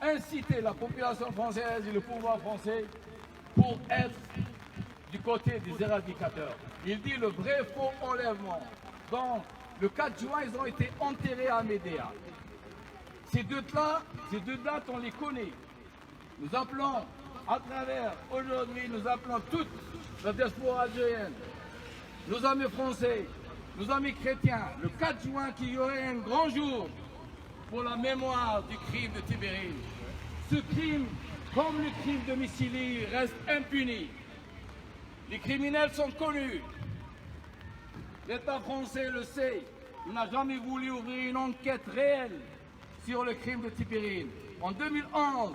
inciter la population française et le pouvoir français pour être du côté des éradicateurs. Il dit le vrai faux enlèvement. Donc, le 4 juin, ils ont été enterrés à Médéa. Ces deux dates, on les connaît. Nous appelons, à travers, aujourd'hui, nous appelons toute la diaspora algérienne nos amis français, nos amis chrétiens, le 4 juin, qu'il y aurait un grand jour pour la mémoire du crime de Tibérine. Ce crime, comme le crime de Missili, reste impuni. Les criminels sont connus. L'État français le sait. Il n'a jamais voulu ouvrir une enquête réelle sur le crime de Tibérine. En 2011,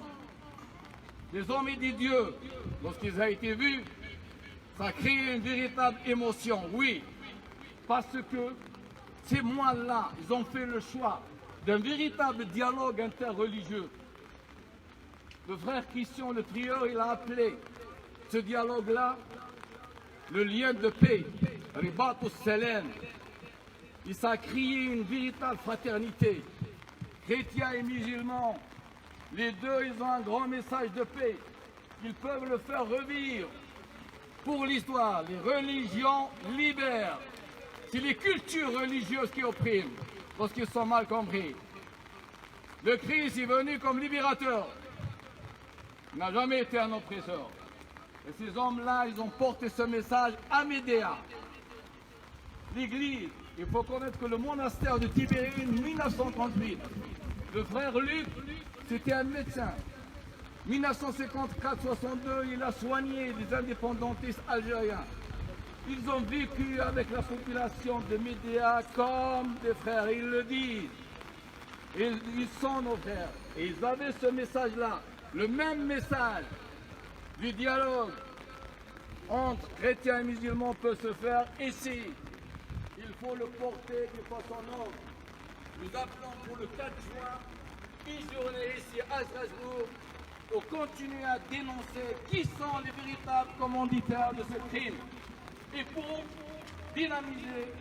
les hommes et des dieux, lorsqu'ils ont été vus, ça a créé une véritable émotion, oui, parce que ces mois-là, ils ont fait le choix d'un véritable dialogue interreligieux. Le frère Christian, le prieur, il a appelé ce dialogue-là le lien de paix, Ribat al-Salam. Il s'est créé une véritable fraternité. Chrétiens et musulmans, les deux, ils ont un grand message de paix. Ils peuvent le faire revivre pour l'histoire. Les religions libèrent. C'est les cultures religieuses qui oppriment parce qu'ils sont mal compris. Le Christ est venu comme libérateur. Il n'a jamais été un oppresseur. Et ces hommes-là, ils ont porté ce message à Médéa. L'Église, il faut connaître que le monastère de Tibérine, 1938, le frère Luc, c'était un médecin. 1954-62, il a soigné les indépendantistes algériens. Ils ont vécu avec la population de Médéa comme des frères, ils le disent. Ils sont nos frères. Et ils avaient ce message-là, le même message du dialogue entre chrétiens et musulmans peut se faire ici. Il faut le porter de façon noble. Nous appelons pour le 4 juin une journée ici à Strasbourg pour continuer à dénoncer qui sont les véritables commanditaires de ce crime et pour dynamiser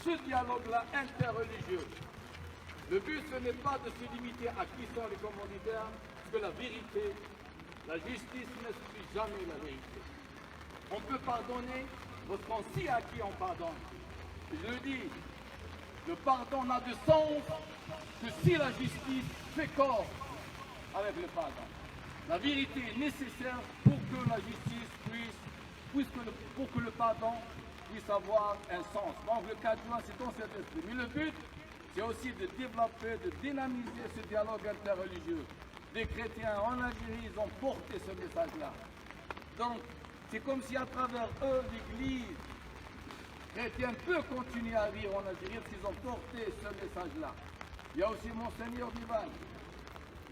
ce dialogue-là interreligieux. Le but, ce n'est pas de se limiter à qui sont les commanditaires, parce que la vérité, la justice n'exclut jamais la vérité. On peut pardonner lorsqu'on sait à qui on pardonne. Je le dis, le pardon n'a de sens que si la justice fait corps avec le pardon. La vérité est nécessaire pour que la justice pour que le pardon puisse avoir un sens. Donc le 4 juin, c'est dans cet esprit. Mais le but, c'est aussi de développer, de dynamiser ce dialogue interreligieux. Les chrétiens en Algérie, ils ont porté ce message-là. Donc, c'est comme si à travers eux, l'Église chrétienne peut continuer à vivre en Algérie parce qu'ils ont porté ce message-là. Il y a aussi Monseigneur Divan.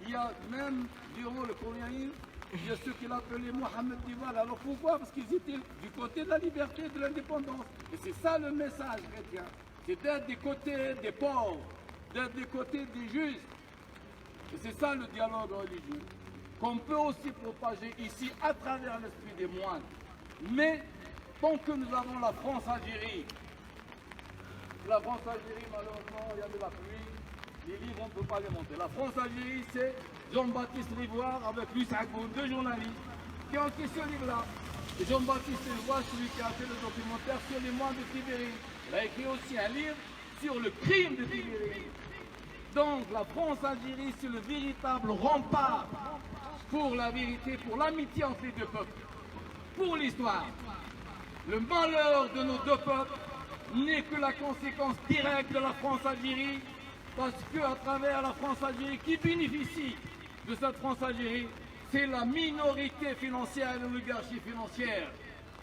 Il y a même, durant le colonialisme, il y a ceux qui l'appelaient Mohamed Divan. Alors pourquoi? Parce qu'ils étaient du côté de la liberté et de l'indépendance. Et c'est ça le message chrétien. C'est d'être des côtés des pauvres, d'être des côtés des justes. Et c'est ça le dialogue religieux, qu'on peut aussi propager ici à travers l'esprit des moines. Mais tant que nous avons la France-Algérie, malheureusement, il y a de la pluie, les livres, on ne peut pas les monter. La France-Algérie, c'est Jean-Baptiste Rivoire avec Louis Agbo, deux journalistes, qui ont écrit ce livre-là. Et Jean-Baptiste Rivoire, celui qui a fait le documentaire sur les moines de Tibérine. Il a écrit aussi un livre sur le crime de Tibérine. Donc la France-Algérie, c'est le véritable rempart pour la vérité, pour l'amitié entre les deux peuples, pour l'histoire. Le malheur de nos deux peuples n'est que la conséquence directe de la France-Algérie, parce qu'à travers la France-Algérie, qui bénéficie de cette France-Algérie, c'est la minorité financière et l'oligarchie financière.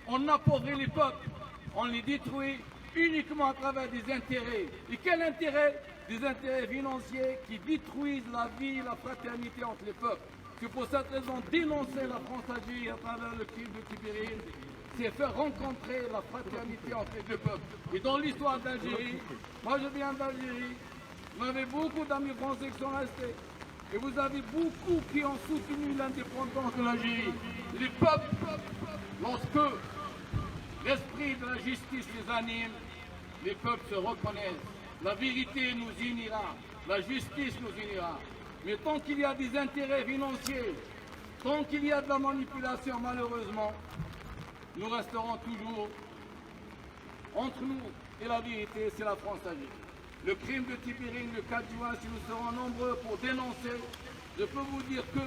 On appauvrit les peuples, on les détruit uniquement à travers des intérêts. Et quel intérêt? Des intérêts financiers qui détruisent la vie et la fraternité entre les peuples. C'est pour cette raison dénoncer la France-Algérie à travers le crime de Tibérine, c'est faire rencontrer la fraternité entre les deux peuples. Et dans l'histoire d'Algérie, moi je viens d'Algérie, vous avez beaucoup d'amis français qui sont restés. Et vous avez beaucoup qui ont soutenu l'indépendance de l'Algérie. Les peuples, lorsque l'esprit de la justice les anime, les peuples se reconnaissent. La vérité nous unira, la justice nous unira. Mais tant qu'il y a des intérêts financiers, tant qu'il y a de la manipulation, malheureusement, nous resterons toujours entre nous et la vérité, c'est la France-Algérie. Le crime de Tibérine, le 4 juin, si nous serons nombreux pour dénoncer, je peux vous dire que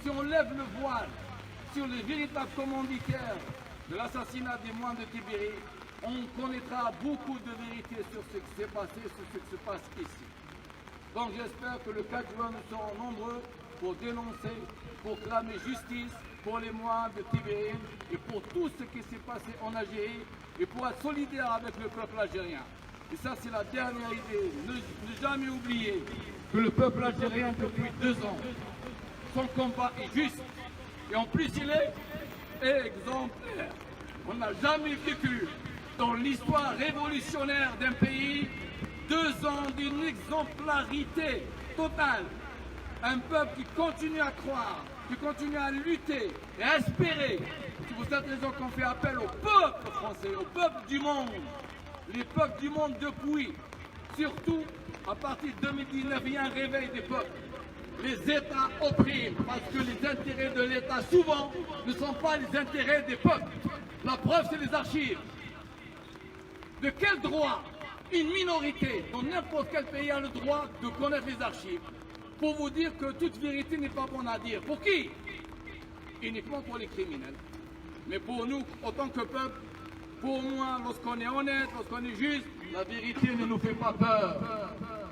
si on lève le voile sur les véritables commanditaires de l'assassinat des moines de Tibérine, on connaîtra beaucoup de vérités sur ce qui s'est passé, sur ce qui se passe ici. Donc j'espère que le 4 juin, nous serons nombreux pour dénoncer, pour clamer justice pour les moines de Tibérine et pour tout ce qui s'est passé en Algérie et pour être solidaire avec le peuple algérien. Et ça, c'est la dernière idée. Ne jamais oublier que le peuple algérien, depuis 2 ans, son combat est juste. Et en plus, il est exemplaire. On n'a jamais vécu dans l'histoire révolutionnaire d'un pays 2 ans d'une exemplarité totale. Un peuple qui continue à croire, qui continue à lutter et à espérer. C'est pour cette raison qu'on fait appel au peuple français, au peuple du monde. Les peuples du monde depuis, surtout à partir de 2019, il y a un réveil des peuples. Les États oppriment parce que les intérêts de l'État souvent ne sont pas les intérêts des peuples. La preuve, c'est les archives. De quel droit une minorité dans n'importe quel pays a le droit de connaître les archives? Pour vous dire que toute vérité n'est pas bonne à dire. Pour qui? Uniquement pour les criminels. Mais pour nous, en tant que peuple, pour moi, lorsqu'on est honnête, lorsqu'on est juste, la vérité ne nous fait pas peur.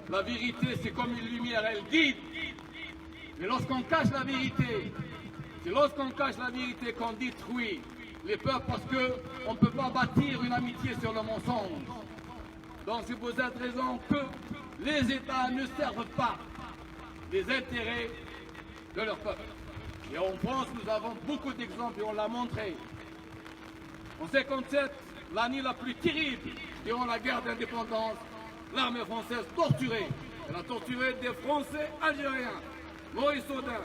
La vérité, c'est comme une lumière, elle guide. Mais lorsqu'on cache la vérité, c'est lorsqu'on cache la vérité qu'on détruit les peuples parce qu'on ne peut pas bâtir une amitié sur le mensonge. Donc c'est pour cette raison que les États ne servent pas les intérêts de leur peuple. Et en France, nous avons beaucoup d'exemples et on l'a montré. En 1957, l'année la plus terrible durant la guerre d'indépendance, l'armée française torturait. Elle a torturé des Français algériens. Maurice Audin,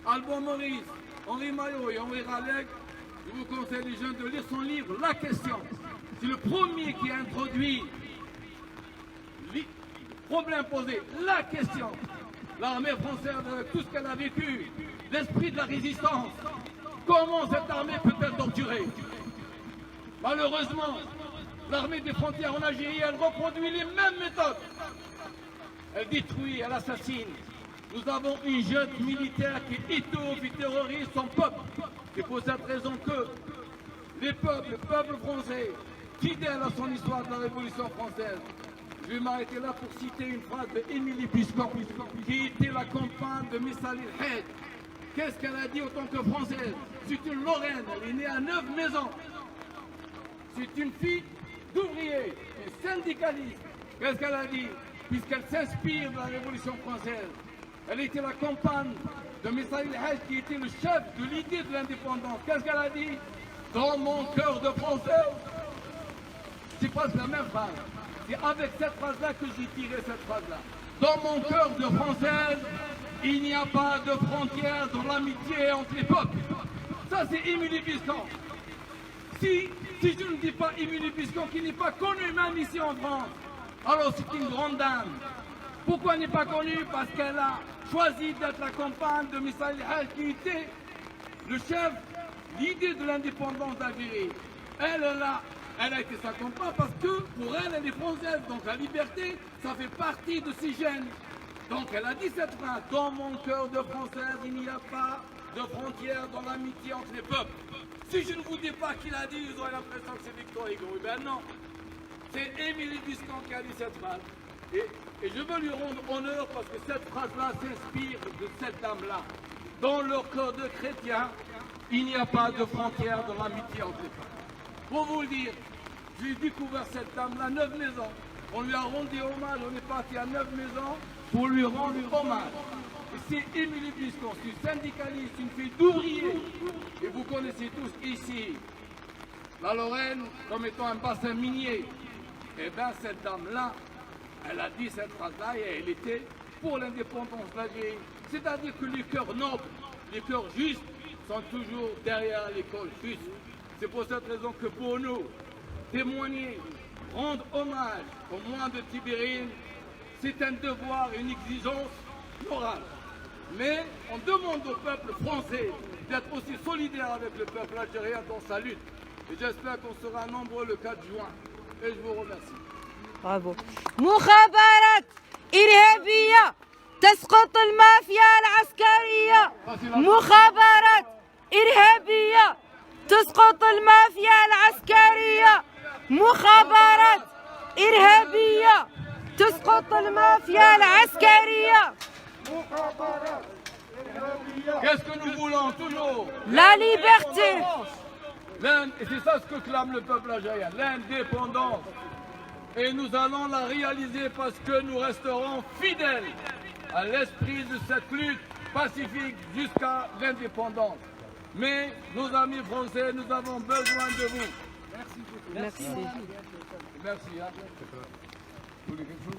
Alban Maurice, Henri Maillot et Henri Ralleg. Je vous conseille les jeunes de lire son livre La Question. C'est le premier qui a introduit le problème posé, la question. L'armée française, avec tout ce qu'elle a vécu, l'esprit de la résistance, comment cette armée peut être torturée? Malheureusement, l'armée des frontières en Algérie, elle reproduit les mêmes méthodes. Elle détruit, elle assassine. Nous avons une jeune militaire qui étouffe et terrorise son peuple. C'est pour cette raison que le peuple français, fidèle à son histoire de la Révolution française, je vais m'arrêter là pour citer une phrase de Émilie Biscop, qui était la compagne de Messali El-Had. Qu'est-ce qu'elle a dit en tant que Française? C'est une Lorraine, elle est née à 9 maisons. C'est une fille d'ouvrier, une syndicaliste. Qu'est-ce qu'elle a dit? Puisqu'elle s'inspire de la Révolution française. Elle était la compagne de Messali El-Had, qui était le chef de l'idée de l'indépendance. Qu'est-ce qu'elle a dit? Dans mon cœur de Français, c'est pas la même phrase. C'est avec cette phrase-là que j'ai tiré cette phrase-là. Dans mon cœur de Française, il n'y a pas de frontière dans l'amitié entre les peuples. Ça, c'est Émilie Biscop. Si je ne dis pas Émilie Biscop, qui n'est pas connue même ici en France, alors c'est une grande dame. Pourquoi elle n'est pas connue? Parce qu'elle a choisi d'être la compagne de Messali El-Had, qui était le chef, l'idée de l'indépendance d'Algérie. Elle a été sa compagne parce que pour elle, elle est française. Donc la liberté, ça fait partie de ses gènes. Donc elle a dit cette phrase: dans mon cœur de Française, il n'y a pas de frontière dans l'amitié entre les peuples. Si je ne vous dis pas qui l'a dit, vous aurez l'impression que c'est Victor Hugo. Eh bien non, c'est Émilie Biscop qui a dit cette phrase. Et je veux lui rendre honneur parce que cette phrase-là s'inspire de cette dame-là. Dans leur cœur de chrétien, il n'y a pas de frontière dans l'amitié entre les peuples. Pour vous le dire, j'ai découvert cette dame-là, 9 maisons. On lui a rendu hommage, on est parti à 9 maisons pour lui rendre hommage. Et c'est Émilie Biscop, une syndicaliste, une fille d'ouvrier. Et vous connaissez tous ici la Lorraine comme étant un bassin minier. Et bien cette dame-là, elle a dit cette phrase-là et elle était pour l'indépendance de l'Algérie. C'est-à-dire que les cœurs nobles, les cœurs justes sont toujours derrière les causes justes. C'est pour cette raison que pour nous, témoigner, rendre hommage aux moines de Tibérine, c'est un devoir, une exigence morale. Mais on demande au peuple français d'être aussi solidaire avec le peuple algérien dans sa lutte. Et j'espère qu'on sera nombreux le 4 juin. Et je vous remercie. برافو. مخابرات إرهابية تسقط المافيا العسكرية. مخابرات إرهابية تسقط المافيا العسكرية. مخابرات إرهابية تسقط المافيا العسكرية. Qu'est-ce que nous voulons toujours? La liberté. Et c'est ça ce que clame le peuple algérien, l'indépendance. Et nous allons la réaliser parce que nous resterons fidèles à l'esprit de cette lutte pacifique jusqu'à l'indépendance. Mais nos amis français, nous avons besoin de vous. Merci. Merci. Hein. Vous voulez quelque chose?